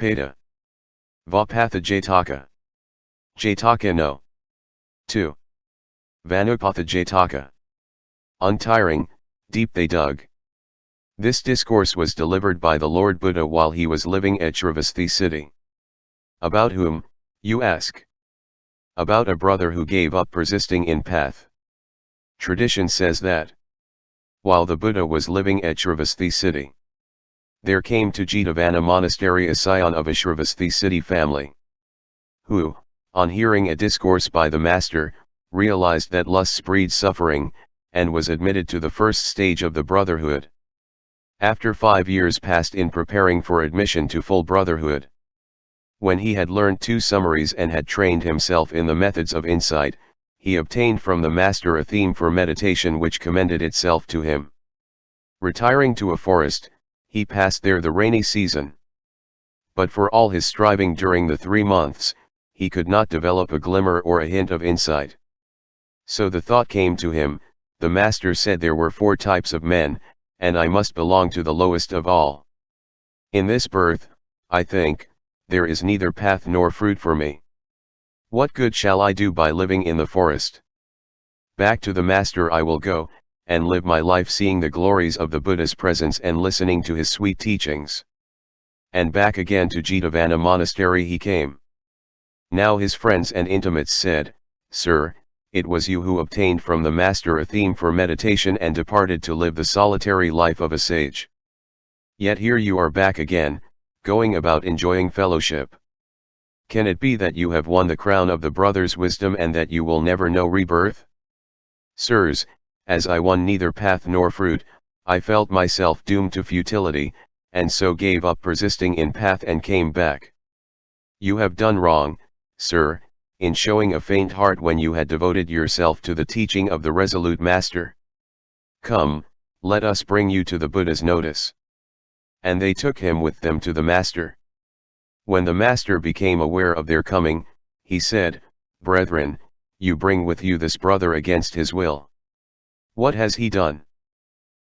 Vāṇṇupatha. Vāpatha Jataka. Jataka no. 2. Vaṇṇupatha Jataka. Untiring, deep they dug. This discourse was delivered by the Lord Buddha while he was living at Sravasti city. About whom, you ask? About a brother who gave up persisting in path. Tradition says that, while the Buddha was living at Sravasti city, there came to Jetavana monastery a scion of a Sravasti city family, who, on hearing a discourse by the master, realized that lusts breed suffering, and was admitted to the first stage of the brotherhood. After 5 years passed in preparing for admission to full brotherhood, when he had learned 2 summaries and had trained himself in the methods of insight, he obtained from the master a theme for meditation which commended itself to him. Retiring to a forest, he passed there the rainy season. But for all his striving during the 3 months, he could not develop a glimmer or a hint of insight. So the thought came to him, the master said there were 4 types of men, and I must belong to the lowest of all. In this birth, I think, there is neither path nor fruit for me. What good shall I do by living in the forest? Back to the master I will go, and live my life seeing the glories of the Buddha's presence and listening to his sweet teachings. And back again to Jetavana monastery he came. Now his friends and intimates said, Sir, it was you who obtained from the master a theme for meditation and departed to live the solitary life of a sage. Yet here you are back again, going about enjoying fellowship. Can it be that you have won the crown of the brother's wisdom and that you will never know rebirth? Sirs, as I won neither path nor fruit, I felt myself doomed to futility, and so gave up persisting in path and came back. You have done wrong, sir, in showing a faint heart when you had devoted yourself to the teaching of the resolute master. Come, let us bring you to the Buddha's notice. And they took him with them to the master. When the master became aware of their coming, he said, Brethren, you bring with you this brother against his will. What has he done?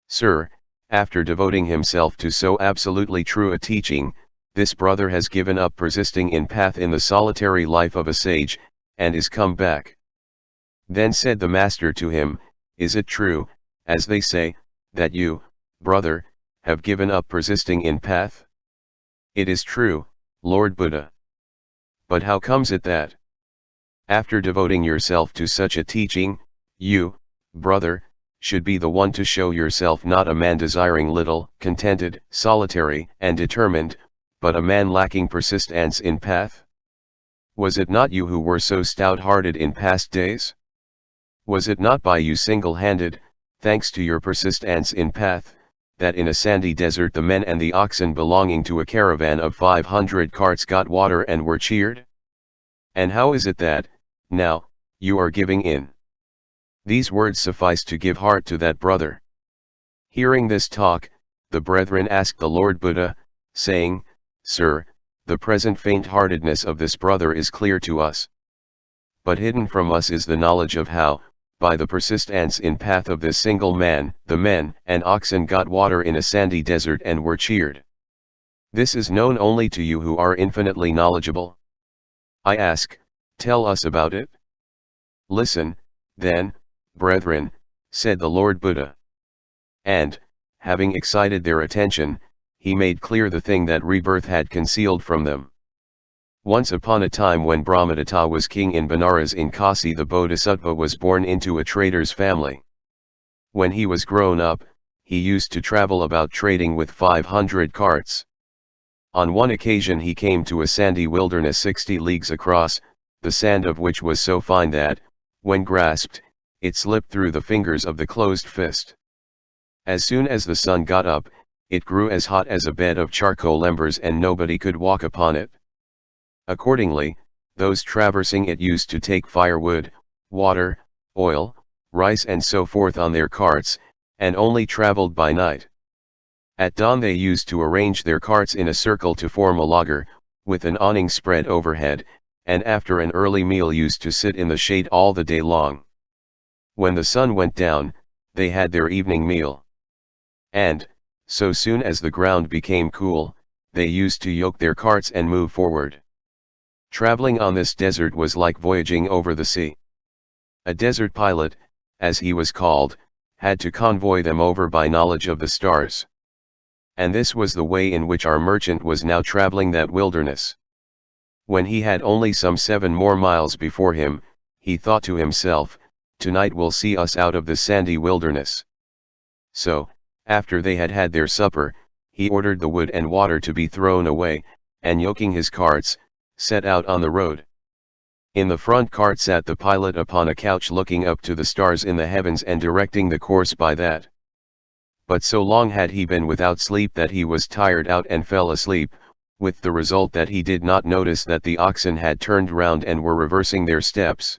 Sir, after devoting himself to so absolutely true a teaching, this brother has given up persisting in path in the solitary life of a sage, and is come back. Then said the master to him, Is it true, as they say, that you, brother, have given up persisting in path? It is true, Lord Buddha. But how comes it that, after devoting yourself to such a teaching, you, brother, should be the one to show yourself not a man desiring little, contented, solitary, and determined, but a man lacking persistence in path? Was it not you who were so stout-hearted in past days? Was it not by you single-handed, thanks to your persistence in path, that in a sandy desert the men and the oxen belonging to a caravan of 500 carts got water and were cheered? And how is it that, now, you are giving in? These words suffice to give heart to that brother. Hearing this talk, the brethren asked the Lord Buddha, saying, Sir, the present faint-heartedness of this brother is clear to us. But hidden from us is the knowledge of how, by the persistence in path of this single man, the men and oxen got water in a sandy desert and were cheered. This is known only to you who are infinitely knowledgeable. I ask, tell us about it. Listen, then, brethren, said the Lord Buddha. And, having excited their attention, he made clear the thing that rebirth had concealed from them. Once upon a time when Brahmadatta was king in Benares in Kasi, the Bodhisattva was born into a trader's family. When he was grown up, he used to travel about trading with 500 carts. On one occasion he came to a sandy wilderness 60 leagues across, the sand of which was so fine that, when grasped, it slipped through the fingers of the closed fist. As soon as the sun got up, it grew as hot as a bed of charcoal embers and nobody could walk upon it. Accordingly, those traversing it used to take firewood, water, oil, rice and so forth on their carts, and only traveled by night. At dawn they used to arrange their carts in a circle to form a laagar, with an awning spread overhead, and after an early meal used to sit in the shade all the day long. When the sun went down, they had their evening meal. And, so soon as the ground became cool, they used to yoke their carts and move forward. Traveling on this desert was like voyaging over the sea. A desert pilot, as he was called, had to convoy them over by knowledge of the stars. And this was the way in which our merchant was now traveling that wilderness. When he had only some 7 more miles before him, he thought to himself, "Tonight will see us out of the sandy wilderness." So, after they had had their supper, he ordered the wood and water to be thrown away, and yoking his carts, set out on the road. In the front cart sat the pilot upon a couch looking up to the stars in the heavens and directing the course by that. But so long had he been without sleep that he was tired out and fell asleep, with the result that he did not notice that the oxen had turned round and were reversing their steps.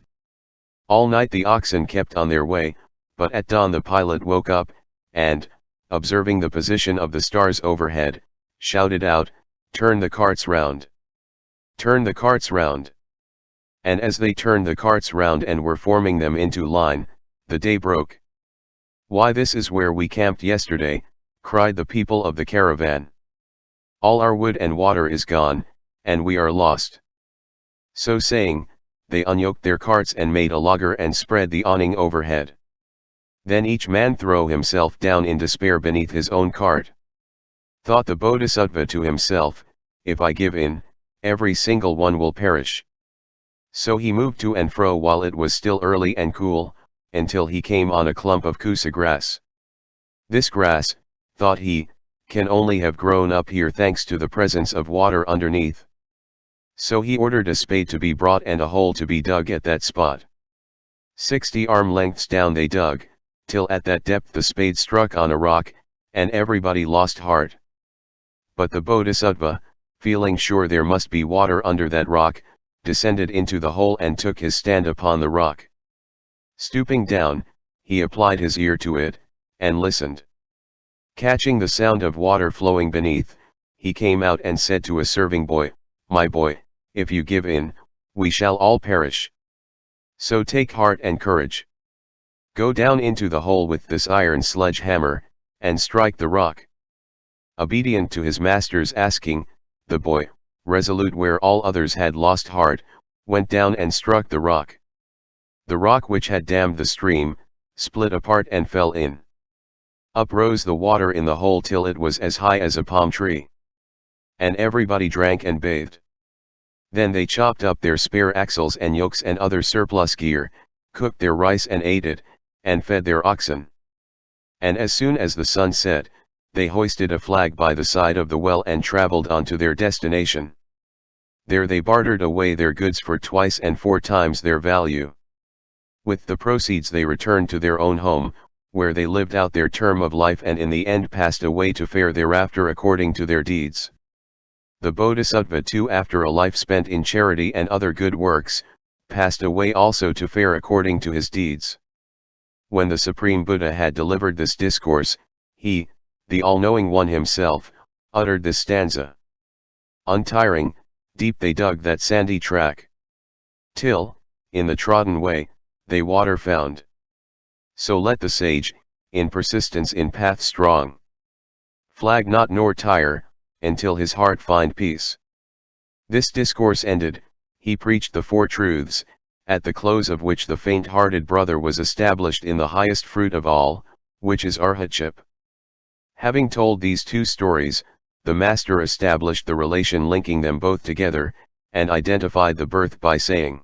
All night the oxen kept on their way, but at dawn the pilot woke up, and, observing the position of the stars overhead, shouted out, "Turn the carts round! Turn the carts round!" And as they turned the carts round and were forming them into line, the day broke. "Why, this is where we camped yesterday," cried the people of the caravan. "All our wood and water is gone, and we are lost." So saying, they unyoked their carts and made a laager and spread the awning overhead. Then each man threw himself down in despair beneath his own cart. Thought the Bodhisattva to himself, "If I give in, every single one will perish." So he moved to and fro while it was still early and cool, until he came on a clump of kusa grass. "This grass," thought he, "can only have grown up here thanks to the presence of water underneath." So he ordered a spade to be brought and a hole to be dug at that spot. 60 arm lengths down they dug, till at that depth the spade struck on a rock, and everybody lost heart. But the Bodhisattva, feeling sure there must be water under that rock, descended into the hole and took his stand upon the rock. Stooping down, he applied his ear to it, and listened. Catching the sound of water flowing beneath, he came out and said to a serving boy, "My boy, if you give in, we shall all perish. So take heart and courage. Go down into the hole with this iron sledge-hammer, and strike the rock." Obedient to his master's asking, the boy, resolute where all others had lost heart, went down and struck the rock. The rock which had dammed the stream, split apart and fell in. Up rose the water in the hole till it was as high as a palm tree. And everybody drank and bathed. Then they chopped up their spare axles and yokes and other surplus gear, cooked their rice and ate it, and fed their oxen. And as soon as the sun set, they hoisted a flag by the side of the well and traveled on to their destination. There they bartered away their goods for 2 and 4 times their value. With the proceeds they returned to their own home, where they lived out their term of life and in the end passed away to fare thereafter according to their deeds. The Bodhisattva too, after a life spent in charity and other good works, passed away also to fare according to his deeds. When the Supreme Buddha had delivered this discourse, he, the all-knowing one himself, uttered this stanza. Untiring, deep they dug that sandy track, till, in the trodden way, they water found. So let the sage, in persistence in path strong, flag not nor tire, until his heart find peace. This discourse ended, he preached the 4 truths, at the close of which the faint-hearted brother was established in the highest fruit of all, which is arhatship. Having told these 2 stories, the master established the relation linking them both together, and identified the birth by saying,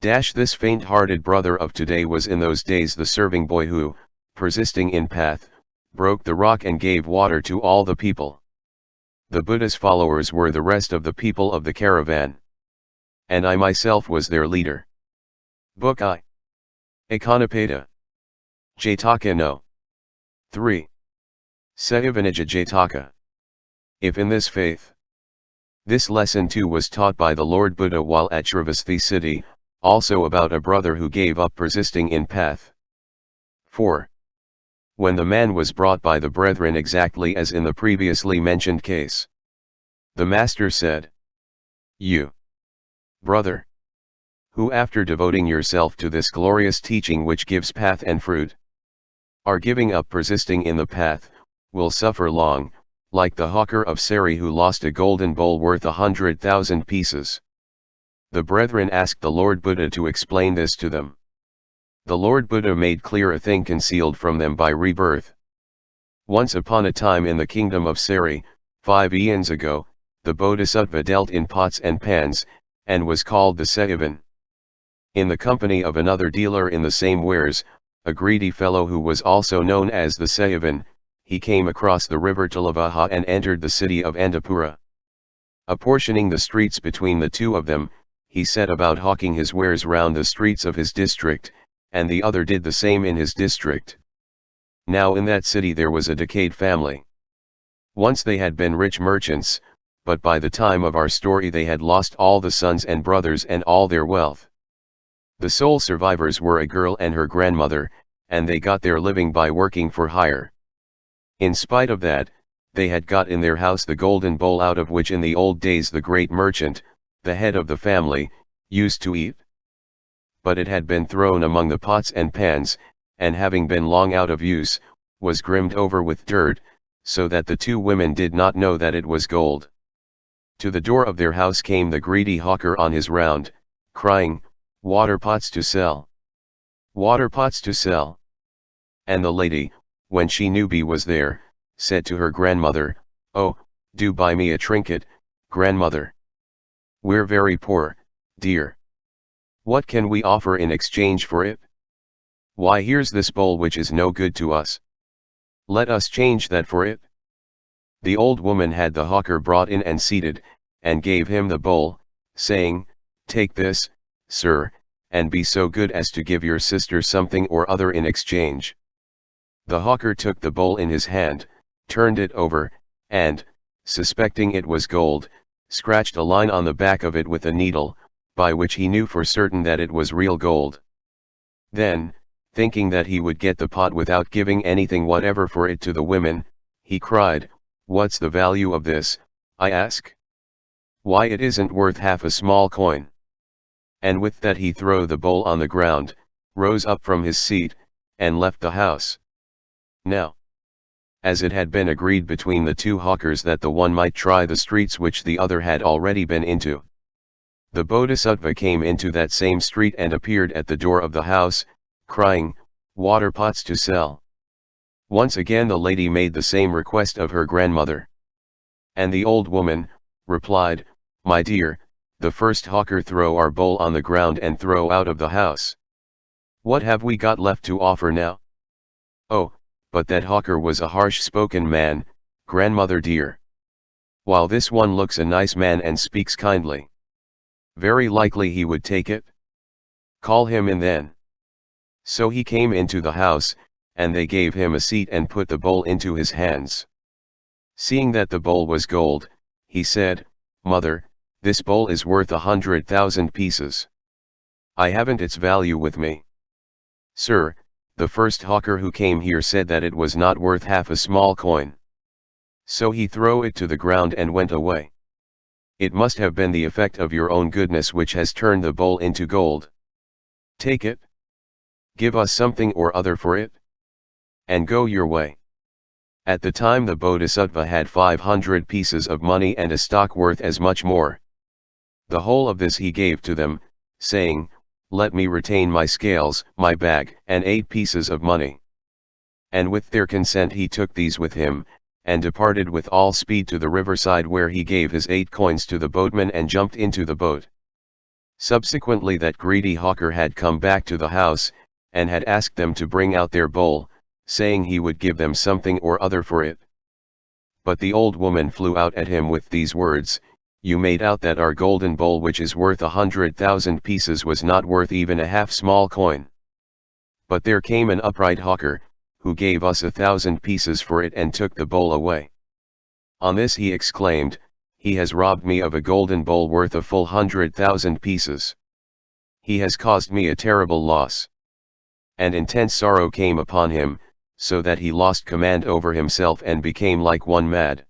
"This faint-hearted brother of today was in those days the serving boy who, persisting in path, broke the rock and gave water to all the people. The Buddha's followers were the rest of the people of the caravan. And I myself was their leader." Book I. Ekonopata. Jataka no. 3. Serivāṇija Jataka. If in this faith. This lesson too was taught by the Lord Buddha while at Sravasti city, also about a brother who gave up persisting in path. 4. When the man was brought by the brethren exactly as in the previously mentioned case, the master said, "You, brother, who after devoting yourself to this glorious teaching which gives path and fruit, are giving up persisting in the path, will suffer long, like the hawker of Seri who lost a golden bowl worth 100,000 pieces. The brethren asked the Lord Buddha to explain this to them. The Lord Buddha made clear a thing concealed from them by rebirth. Once upon a time in the kingdom of Seri, 5 eons ago, the Bodhisattva dealt in pots and pans, and was called the serivan. In the company of another dealer in the same wares, a greedy fellow who was also known as the serivan, he came across the river Talavaha and entered the city of Andapura. Apportioning the streets between the two of them, he set about hawking his wares round the streets of his district, and the other did the same in his district. Now in that city there was a decayed family. Once they had been rich merchants, but by the time of our story they had lost all the sons and brothers and all their wealth. The sole survivors were a girl and her grandmother, and they got their living by working for hire. In spite of that, they had got in their house the golden bowl out of which in the old days the great merchant, the head of the family, used to eat. But it had been thrown among the pots and pans, and having been long out of use, was grimmed over with dirt, so that the two women did not know that it was gold. To the door of their house came the greedy hawker on his round, crying, "Water pots to sell! Water pots to sell!" And the lady, when she knew he was there, said to her grandmother, "Oh, do buy me a trinket, grandmother. We're very poor, dear. What can we offer in exchange for it? Why, here's this bowl which is no good to us. Let us change that for it." The old woman had the hawker brought in and seated, and gave him the bowl, saying, "Take this, sir, and be so good as to give your sister something or other in exchange." The hawker took the bowl in his hand, turned it over, and, suspecting it was gold, scratched a line on the back of it with a needle, by which he knew for certain that it was real gold. Then, thinking that he would get the pot without giving anything whatever for it to the women, he cried, "What's the value of this, I ask? Why, it isn't worth half a small coin." And with that he threw the bowl on the ground, rose up from his seat, and left the house. Now, as it had been agreed between the two hawkers that the one might try the streets which the other had already been into, the Bodhisattva came into that same street and appeared at the door of the house, crying, "Water pots to sell." Once again the lady made the same request of her grandmother. And the old woman replied, "My dear, the first hawker throw our bowl on the ground and throw out of the house. What have we got left to offer now? Oh, but that hawker was a harsh-spoken man, grandmother dear. While this one looks a nice man and speaks kindly. Very likely he would take it. Call him in then." So he came into the house, and they gave him a seat and put the bowl into his hands. Seeing that the bowl was gold, he said, "Mother, this bowl is worth 100,000 pieces. I haven't its value with me." "Sir, the first hawker who came here said that it was not worth half a small coin. So he threw it to the ground and went away. It must have been the effect of your own goodness which has turned the bowl into gold. Take it. Give us something or other for it, and go your way." At the time the Bodhisattva had 500 pieces of money and a stock worth as much more. The whole of this he gave to them, saying, "Let me retain my scales, my bag, and 8 pieces of money." And with their consent he took these with him, and departed with all speed to the riverside, where he gave his 8 coins to the boatman and jumped into the boat. Subsequently that greedy hawker had come back to the house, and had asked them to bring out their bowl, saying he would give them something or other for it. But the old woman flew out at him with these words, "You made out that our golden bowl which is worth 100,000 pieces was not worth even a half small coin. But there came an upright hawker, who gave us 1,000 pieces for it and took the bowl away. On this he exclaimed, he has robbed me of a golden bowl worth a full 100,000 pieces. He has caused me a terrible loss." And intense sorrow came upon him, so that he lost command over himself and became like one mad.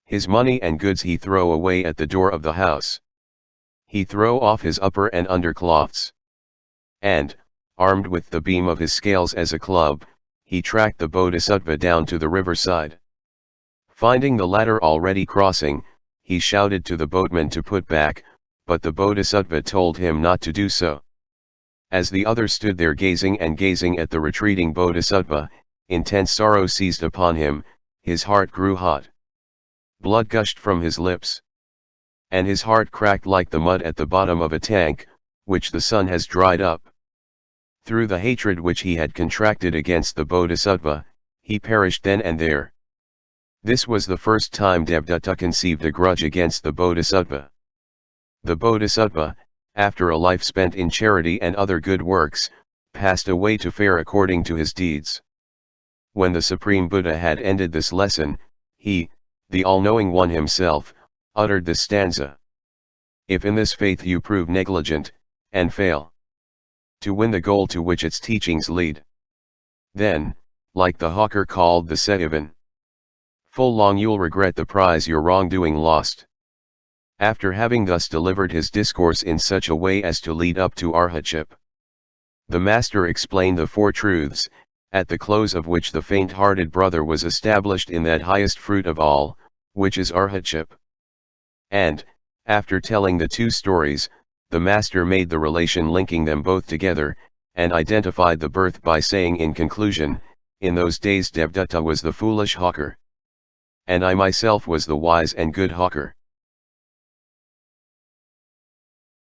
His money and goods he threw away at the door of the house. He threw off his upper and under cloths. And, armed with the beam of his scales as a club, he tracked the Bodhisattva down to the riverside. Finding the latter already crossing, he shouted to the boatman to put back, but the Bodhisattva told him not to do so. As the other stood there gazing at the retreating Bodhisattva, intense sorrow seized upon him, his heart grew hot. Blood gushed from his lips. And his heart cracked like the mud at the bottom of a tank, which the sun has dried up. Through the hatred which he had contracted against the Bodhisattva, he perished then and there. This was the first time Devdutta conceived a grudge against the Bodhisattva. The Bodhisattva, after a life spent in charity and other good works, passed away to fare according to his deeds. When the Supreme Buddha had ended this lesson, he, the all-knowing one himself, uttered this stanza. If in this faith you prove negligent, and fail to win the goal to which its teachings lead, then, like the hawker called the serivan, full long you'll regret the prize your wrongdoing lost. After having thus delivered his discourse in such a way as to lead up to arhatship, the master explained the four truths, at the close of which the faint-hearted brother was established in that highest fruit of all, which is arhatship. And, after telling the two stories, the master made the relation linking them both together, and identified the birth by saying in conclusion, in those days Devdutta was the foolish hawker, and I myself was the wise and good hawker.